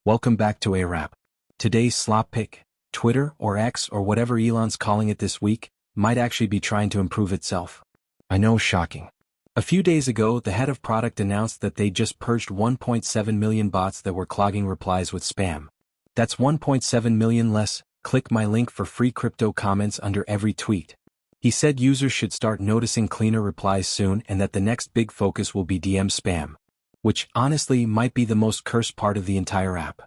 Welcome back to A-Wrap. Today's slop pick, Twitter or X or whatever Elon's calling it this week, might actually be trying to improve itself. I know, shocking. A few days ago, the head of product announced that they just purged 1.7 million bots that were clogging replies with spam. That's 1.7 million less. Click my link for free crypto comments under every tweet. He said users should start noticing cleaner replies soon and that the next big focus will be DM spam. Which, honestly, might be the most cursed part of the entire app.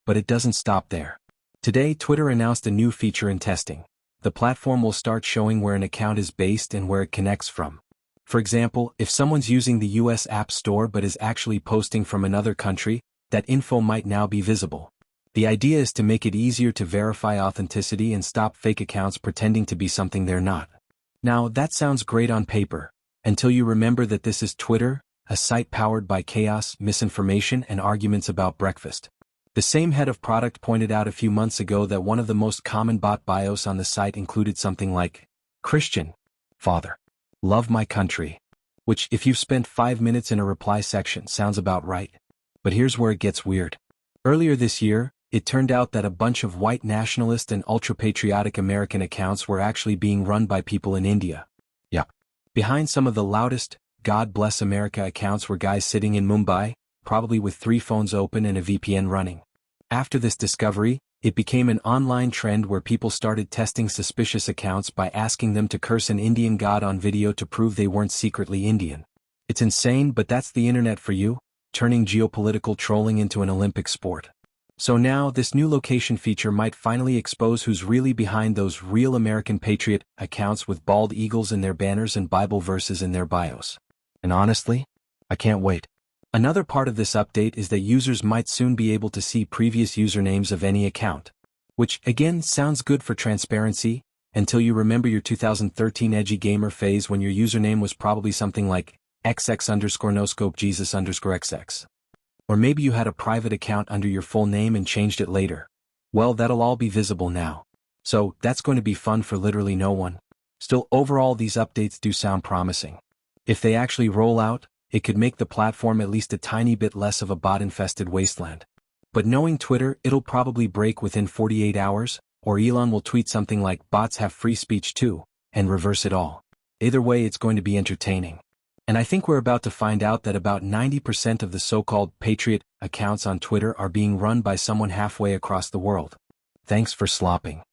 But it doesn't stop there. Today, Twitter announced a new feature in testing. The platform will start showing where an account is based and where it connects from. For example, if someone's using the US App Store but is actually posting from another country, that info might now be visible. The idea is to make it easier to verify authenticity and stop fake accounts pretending to be something they're not. Now, that sounds great on paper, until you remember that this is Twitter, a site powered by chaos, misinformation, and arguments about breakfast. The same head of product pointed out a few months ago that one of the most common bot bios on the site included something like, Christian, Father, love my country, which, if you've spent 5 minutes in a reply section, sounds about right. But here's where it gets weird. Earlier this year, it turned out that a bunch of white nationalist and ultra-patriotic American accounts were actually being run by people in India. Yup. Behind some of the loudest, God bless America accounts were guys sitting in Mumbai, probably with 3 phones open and a VPN running. After this discovery, it became an online trend where people started testing suspicious accounts by asking them to curse an Indian god on video to prove they weren't secretly Indian. It's insane, but that's the internet for you, turning geopolitical trolling into an Olympic sport. So now, this new location feature might finally expose who's really behind those real American patriot accounts with bald eagles in their banners and Bible verses in their bios. And honestly, I can't wait. Another part of this update is that users might soon be able to see previous usernames of any account. Which, again, sounds good for transparency, until you remember your 2013 edgy gamer phase when your username was probably something like XX_NoScopeJesus_XX. Or maybe you had a private account under your full name and changed it later. Well, that'll all be visible now. So, that's going to be fun for literally no one. Still, overall, these updates do sound promising. If they actually roll out, it could make the platform at least a tiny bit less of a bot-infested wasteland. But knowing Twitter, it'll probably break within 48 hours, or Elon will tweet something like bots have free speech too, and reverse it all. Either way, it's going to be entertaining. And I think we're about to find out that about 90% of the so-called patriot accounts on Twitter are being run by someone halfway across the world. Thanks for slopping.